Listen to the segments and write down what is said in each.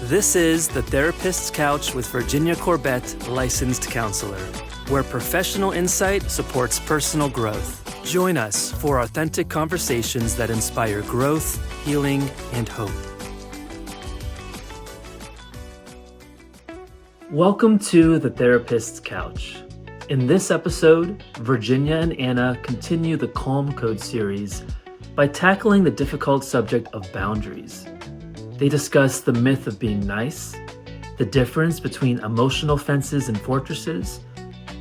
This is The Therapist's Couch with Virginia Corbett, licensed counselor, where professional insight supports personal growth. Join us for authentic conversations that inspire growth, healing, and hope. Welcome to The Therapist's Couch. In this episode, Virginia and Anna continue the Calm Code series by tackling the difficult subject of boundaries. They discuss the myth of being nice, the difference between emotional fences and fortresses,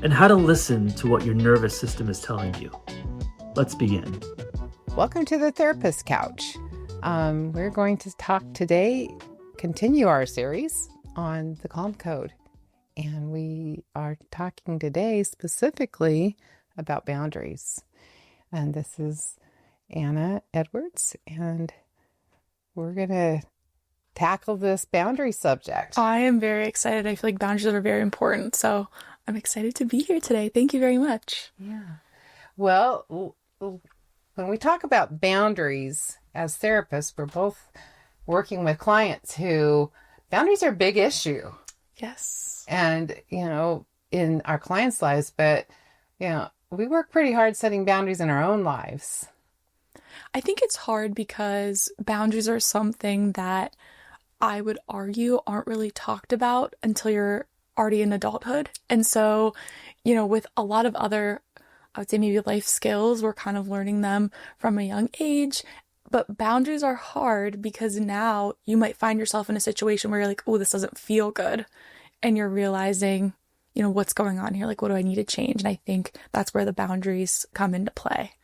and how to listen to what your nervous system is telling you. Let's begin. Welcome to the Therapist's Couch. We're going to talk today, continue our series on the Calm Code. And we are talking today specifically about boundaries. And this is Anna Edwards, and we're going to tackle this boundary subject. I am very excited. I feel like boundaries are very important. So I'm excited to be here today. Thank you very much. Yeah. Well, when we talk about boundaries as therapists, we're both working with clients who boundaries are a big issue. Yes. And, in our clients' lives, but, we work pretty hard setting boundaries in our own lives. I think it's hard because boundaries are something that I would argue aren't really talked about until you're already in adulthood. And so, with a lot of other, I would say maybe life skills, we're kind of learning them from a young age. But boundaries are hard because now you might find yourself in a situation where you're like, oh, this doesn't feel good. And you're realizing, what's going on here? Like, what do I need to change? And I think that's where the boundaries come into play.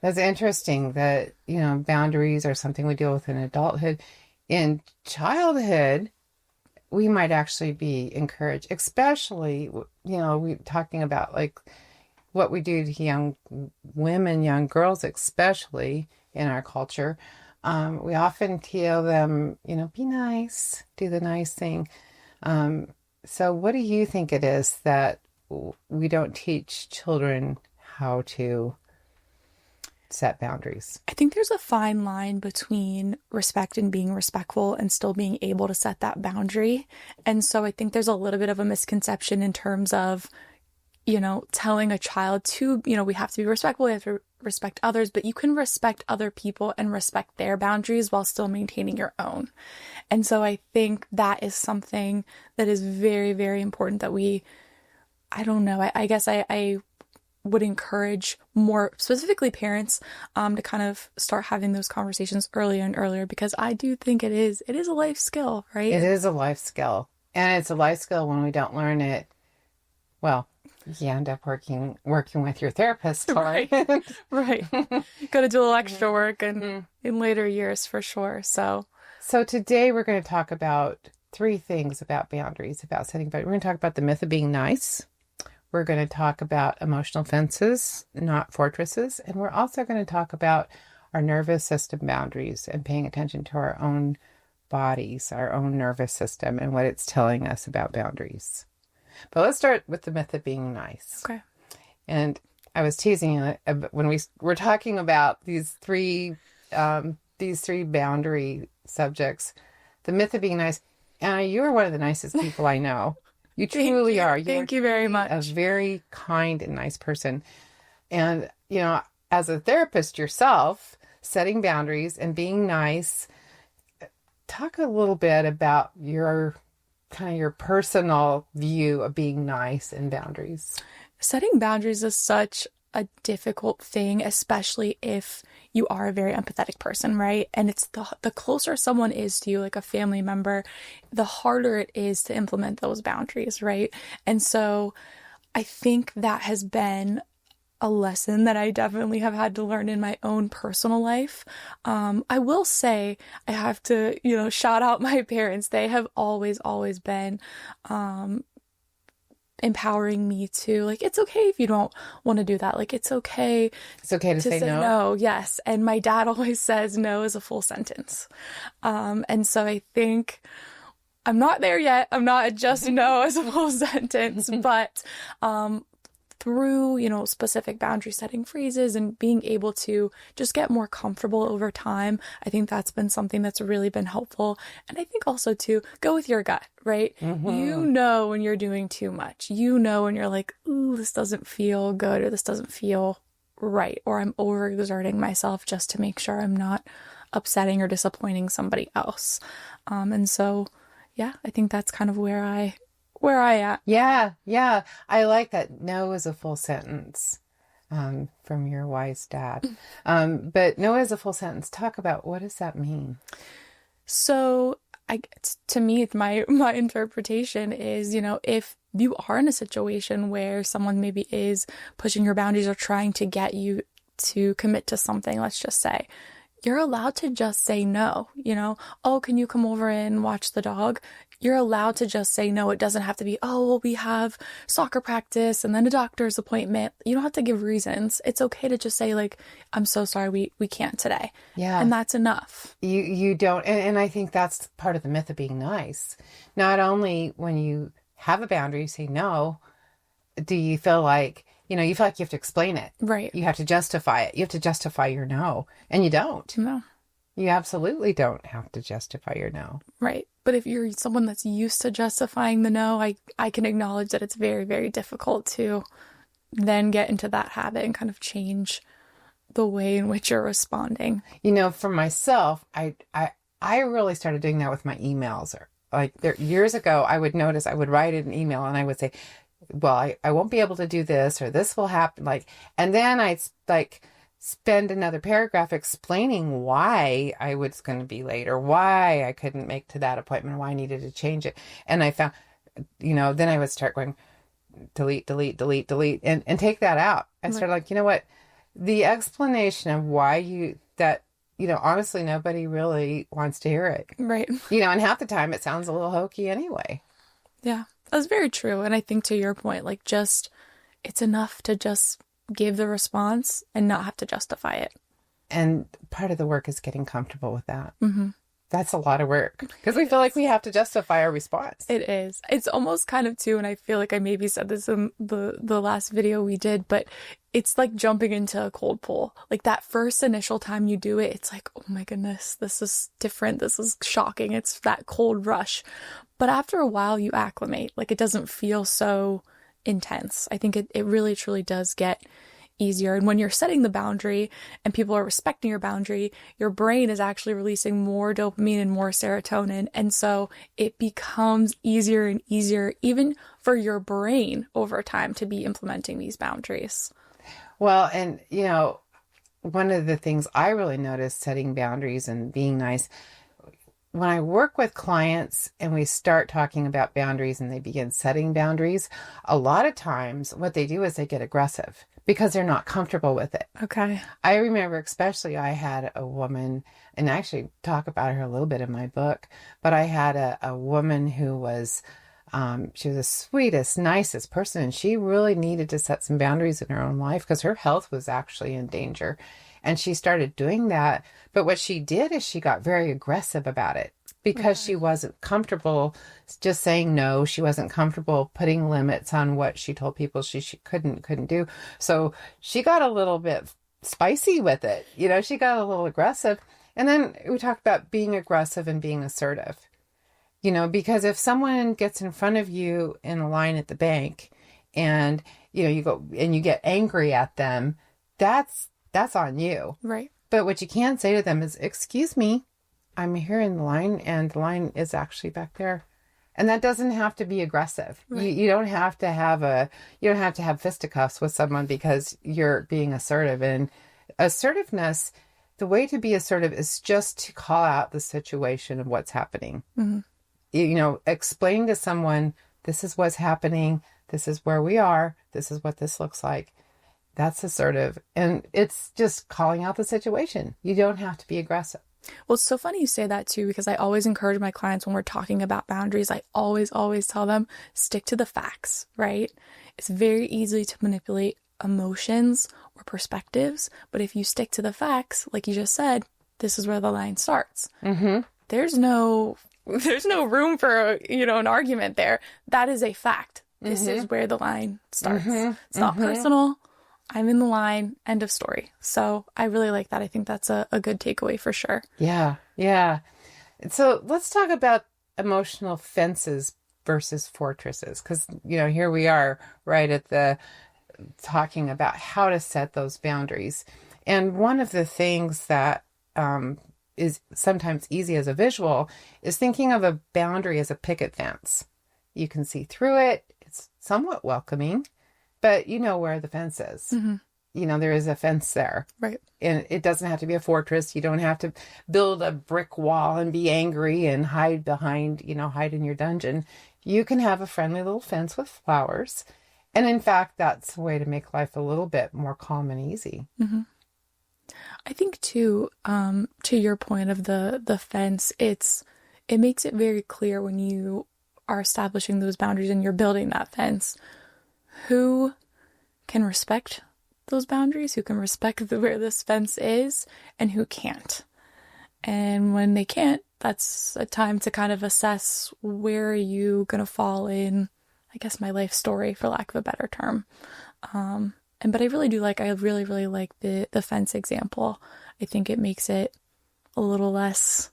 That's interesting that, boundaries are something we deal with in adulthood. In childhood, we might actually be encouraged, especially, we're talking about like what we do to young women, young girls, especially in our culture. We often tell them, be nice, do the nice thing. So what do you think it is that we don't teach children how to set boundaries? I think there's a fine line between respect and being respectful and still being able to set that boundary. And so I think there's a little bit of a misconception in terms of, telling a child to, we have to be respectful, we have to respect others, but you can respect other people and respect their boundaries while still maintaining your own. And so I think that is something that is very, very important that I guess I would encourage more specifically parents to kind of start having those conversations earlier and earlier, because I do think it is a life skill, right? It is a life skill. And it's a life skill when we don't learn it. Well, you end up working with your therapist. Right. Right. Got to do a little extra work in later years for sure. So today we're going to talk about three things about boundaries, about setting boundaries. We're going to talk about the myth of being nice. We're going to talk about emotional fences, not fortresses. And we're also going to talk about our nervous system boundaries and paying attention to our own bodies, our own nervous system, and what it's telling us about boundaries. But let's start with the myth of being nice. Okay. And I was teasing you when we were talking about these three boundary subjects. The myth of being nice. Anna, you are one of the nicest people I know. You truly are. Thank you very much. A very kind and nice person. And, as a therapist yourself, setting boundaries and being nice, talk a little bit about your personal view of being nice and boundaries. Setting boundaries is such a difficult thing, especially if you are a very empathetic person, right? And it's the closer someone is to you, like a family member, the harder it is to implement those boundaries, right? And so I think that has been a lesson that I definitely have had to learn in my own personal life. I will say I have to, shout out my parents. They have always been empowering me to, like, it's okay if you don't want to do that. Like, it's okay. It's okay to say no. No, yes. And my dad always says no is a full sentence. And so I think I'm not there yet. I'm not just no as a full sentence, but through, specific boundary setting phrases and being able to just get more comfortable over time. I think that's been something that's really been helpful. And I think also to go with your gut, right? You know when you're doing too much. You know when you're like, ooh, this doesn't feel good, or this doesn't feel right, or I'm overexerting myself just to make sure I'm not upsetting or disappointing somebody else. And so, yeah, I think that's kind of where I at. Yeah. I like that. No is a full sentence, from your wise dad. But no is a full sentence. Talk about, what does that mean? So to me, my interpretation is, if you are in a situation where someone maybe is pushing your boundaries or trying to get you to commit to something, let's just say, you're allowed to just say no, oh, can you come over and watch the dog? You're allowed to just say no. It doesn't have to be, oh, well, we have soccer practice and then a doctor's appointment. You don't have to give reasons. It's okay to just say, like, I'm so sorry, we can't today. Yeah. And that's enough. You don't, and I think that's part of the myth of being nice. Not only when you have a boundary, you say no, do you feel like, you feel like you have to explain it. Right. You have to justify it. You have to justify your no. And you don't. No. You absolutely don't have to justify your no. Right. But if you're someone that's used to justifying the no, I can acknowledge that it's very, very difficult to then get into that habit and kind of change the way in which you're responding. For myself, I really started doing that with my emails. Years ago, I would write an email and I would say, well, I won't be able to do this, or this will happen. And then I'd spend another paragraph explaining why I was going to be late, or why I couldn't make to that appointment, why I needed to change it. And I found, then I would start going, delete, and take that out. I started like, what? The explanation of why honestly, nobody really wants to hear it. Right. And half the time it sounds a little hokey anyway. Yeah, that's very true. And I think to your point, it's enough to just give the response and not have to justify it. And part of the work is getting comfortable with that. Mm-hmm. That's a lot of work because we feel like we have to justify our response. It is. It's almost kind of too, and I feel like I maybe said this in the last video we did, but it's like jumping into a cold pool. Like that first initial time you do it, it's like, oh my goodness, this is different. This is shocking. It's that cold rush. But after a while you acclimate. Like it doesn't feel so intense. I think it really truly does get easier. And when you're setting the boundary and people are respecting your boundary, your brain is actually releasing more dopamine and more serotonin. And so it becomes easier and easier, even for your brain over time, to be implementing these boundaries. Well, and one of the things I really noticed setting boundaries and being nice, when I work with clients and we start talking about boundaries and they begin setting boundaries, a lot of times what they do is they get aggressive because they're not comfortable with it. Okay. I remember especially I had a woman, and I actually talk about her a little bit in my book, but I had a woman who was, she was the sweetest, nicest person, and she really needed to set some boundaries in her own life because her health was actually in danger. And she started doing that. But what she did is she got very aggressive about it because she wasn't comfortable just saying no. She wasn't comfortable putting limits on what she told people she couldn't do. So she got a little bit spicy with it. She got a little aggressive. And then we talked about being aggressive and being assertive. Because if someone gets in front of you in a line at the bank and, you go and you get angry at them, that's on you. Right. But what you can say to them is, excuse me, I'm here in the line and the line is actually back there. And that doesn't have to be aggressive. Right. You don't have to have fisticuffs with someone because you're being assertive. And assertiveness, the way to be assertive is just to call out the situation of what's happening. Mm-hmm. Explain to someone, this is what's happening. This is where we are. This is what this looks like. That's assertive. And it's just calling out the situation. You don't have to be aggressive. Well, it's so funny you say that too, because I always encourage my clients when we're talking about boundaries, I always tell them, stick to the facts, right? It's very easy to manipulate emotions or perspectives. But if you stick to the facts, like you just said, this is where the line starts. Mm-hmm. There's no room for, an argument there. That is a fact. This is where the line starts. It's not personal. I'm in the line. End of story. So I really like that. I think that's a good takeaway for sure. Yeah. Yeah. So let's talk about emotional fences versus fortresses. Because, here we are right at the talking about how to set those boundaries. And one of the things that is sometimes easy as a visual is thinking of a boundary as a picket fence. You can see through it. It's somewhat welcoming, but you know where the fence is. There is a fence there. Right. And it doesn't have to be a fortress. You don't have to build a brick wall and be angry and hide behind, hide in your dungeon. You can have a friendly little fence with flowers. And in fact, that's a way to make life a little bit more calm and easy. I think too, to your point of the fence, it makes it very clear when you are establishing those boundaries and you're building that fence, who can respect those boundaries, who can respect where this fence is, and who can't. And when they can't, that's a time to kind of assess where are you going to fall in, I guess, my life story, for lack of a better term. But I really like the fence example. I think it makes it a little less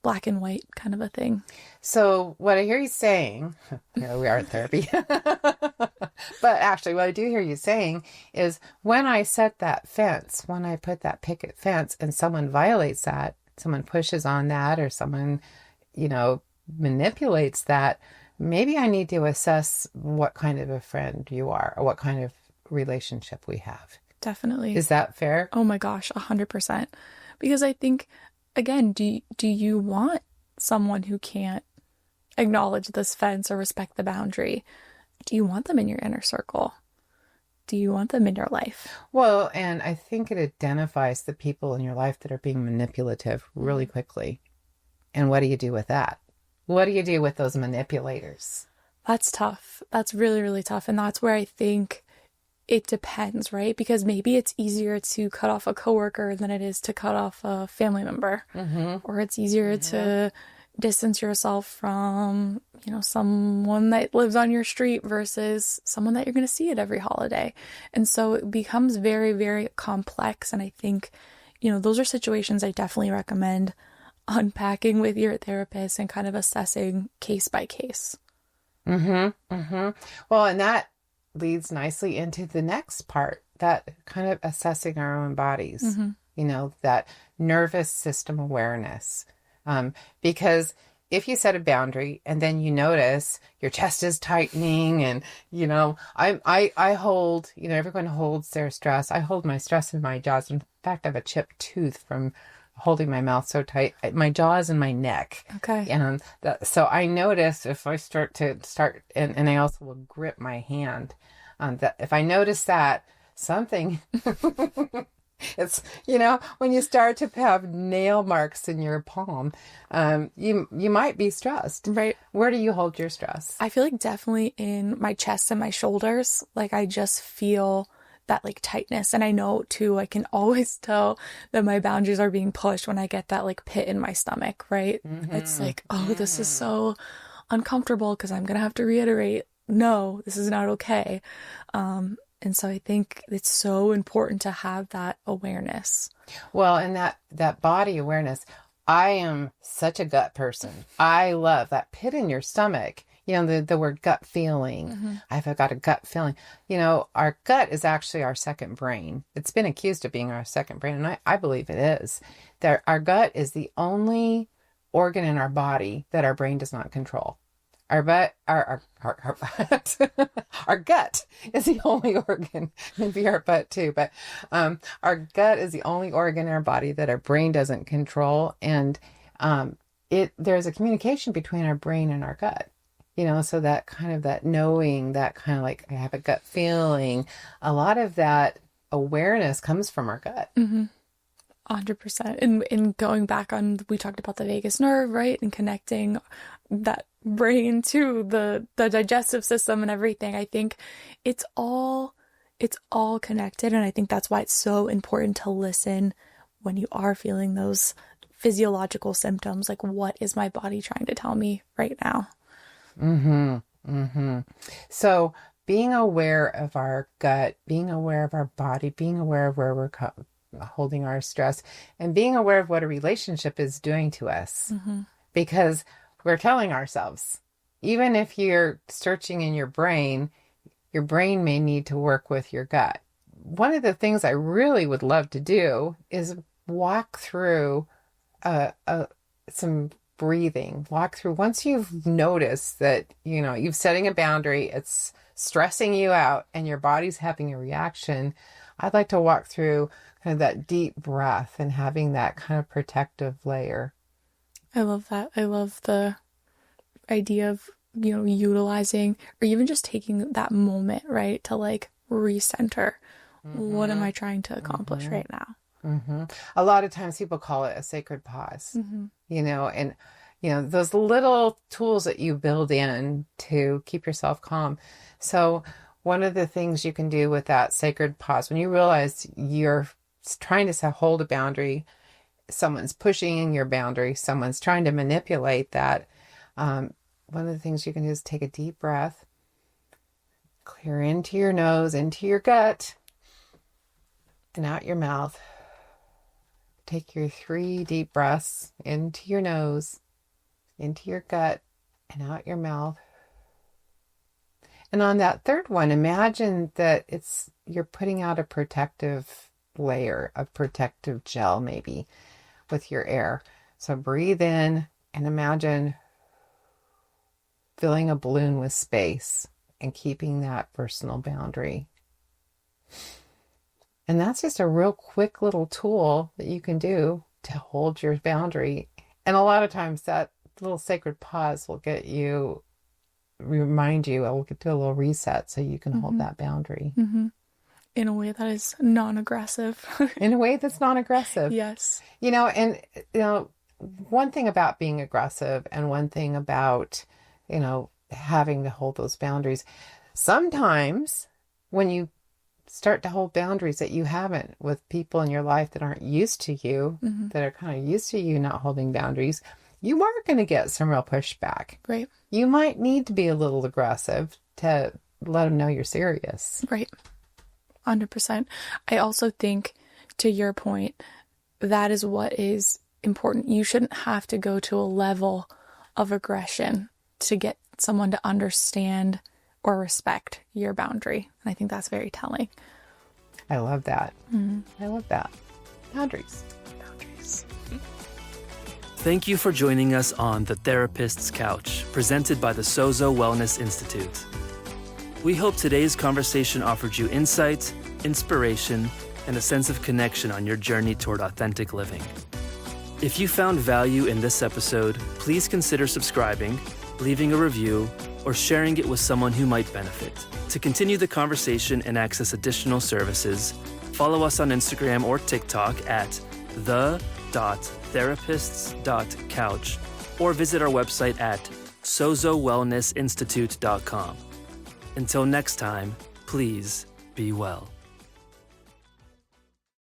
black and white kind of a thing. So what I hear you saying, we are in therapy, but actually what I do hear you saying is when I set that fence, when I put that picket fence and someone violates that, someone pushes on that, or someone, manipulates that, maybe I need to assess what kind of a friend you are or what kind of relationship we have. Definitely. Is that fair? Oh my gosh, 100%. Because I think, again, do you want someone who can't acknowledge this fence or respect the boundary? Do you want them in your inner circle? Do you want them in your life? Well, and I think it identifies the people in your life that are being manipulative really quickly. And what do you do with that? What do you do with those manipulators? That's tough. That's really, really tough. And that's where I think it depends, right? Because maybe it's easier to cut off a coworker than it is to cut off a family member. Or it's easier to distance yourself from, someone that lives on your street versus someone that you're going to see at every holiday. And so it becomes very, very complex. And I think, those are situations I definitely recommend unpacking with your therapist and kind of assessing case by case. Well, and that leads nicely into the next part, that kind of assessing our own bodies, that nervous system awareness. Because if you set a boundary and then you notice your chest is tightening and, I hold, everyone holds their stress. I hold my stress in my jaws. In fact, I have a chipped tooth from holding my mouth so tight, my jaws and my neck. Okay. And so I notice if I start, and I also will grip my hand, that if I notice that something, it's, when you start to have nail marks in your palm, you might be stressed. Right. Where do you hold your stress? I feel like definitely in my chest and my shoulders. Like I just feel that like tightness. And I know too, I can always tell that my boundaries are being pushed when I get that like pit in my stomach, right? It's like, oh, this is so uncomfortable because I'm going to have to reiterate, no, this is not okay. And so I think it's so important to have that awareness. Well, and that body awareness, I am such a gut person. I love that pit in your stomach. The word gut feeling. I've got a gut feeling. Our gut is actually our second brain. It's been accused of being our second brain, and I believe it is. That our gut is the only organ in our body that our brain does not control. Our gut is the only organ, maybe our butt too, but our gut is the only organ in our body that our brain doesn't control. And there's a communication between our brain and our gut. So that kind of that knowing, that kind of like I have a gut feeling, a lot of that awareness comes from our gut. 100%. And going back on, we talked about the vagus nerve, right? And connecting that brain to the digestive system and everything. I think it's all connected. And I think that's why it's so important to listen when you are feeling those physiological symptoms. Like, what is my body trying to tell me right now? So being aware of our gut, being aware of our body, being aware of where we're holding our stress, and being aware of what a relationship is doing to us. Because we're telling ourselves, even if you're searching in your brain may need to work with your gut. One of the things I really would love to do is walk through some breathing. Walk through, once you've noticed that, you're setting a boundary, it's stressing you out and your body's having a reaction, I'd like to walk through kind of that deep breath and having that kind of protective layer. I love that. I love the idea of, utilizing or even just taking that moment, right, to like recenter. What am I trying to accomplish right now? A lot of times people call it a sacred pause, and those little tools that you build in to keep yourself calm. So one of the things you can do with that sacred pause, when you realize you're trying to hold a boundary, someone's pushing your boundary, someone's trying to manipulate that, one of the things you can do is take a deep breath, clear into your nose, into your gut, and out your mouth. Take your 3 deep breaths into your nose, into your gut, and out your mouth. And on that third one, imagine that you're putting out a protective layer, a protective gel maybe, with your air. So breathe in and imagine filling a balloon with space and keeping that personal boundary. And that's just a real quick little tool that you can do to hold your boundary. And a lot of times that little sacred pause will remind you, will do a little reset so you can hold that boundary. In a way that is non-aggressive. In a way that's non-aggressive. Yes. One thing about being aggressive and one thing about, having to hold those boundaries, sometimes when you start to hold boundaries that you haven't with people in your life that aren't used to you, that are kind of used to you not holding boundaries, you are going to get some real pushback. Right. You might need to be a little aggressive to let them know you're serious. Right. 100%. I also think, to your point, that is what is important. You shouldn't have to go to a level of aggression to get someone to understand or respect your boundary. And I think that's very telling. I love that. I love that. Boundaries. Thank you for joining us on The Therapist's Couch, presented by the Sozo Wellness Institute. We hope today's conversation offered you insight, inspiration, and a sense of connection on your journey toward authentic living. If you found value in this episode, please consider subscribing, leaving a review, or sharing it with someone who might benefit. To continue the conversation and access additional services, follow us on Instagram or TikTok at the.therapists.couch or visit our website at sozowellnessinstitute.com. Until next time, please be well.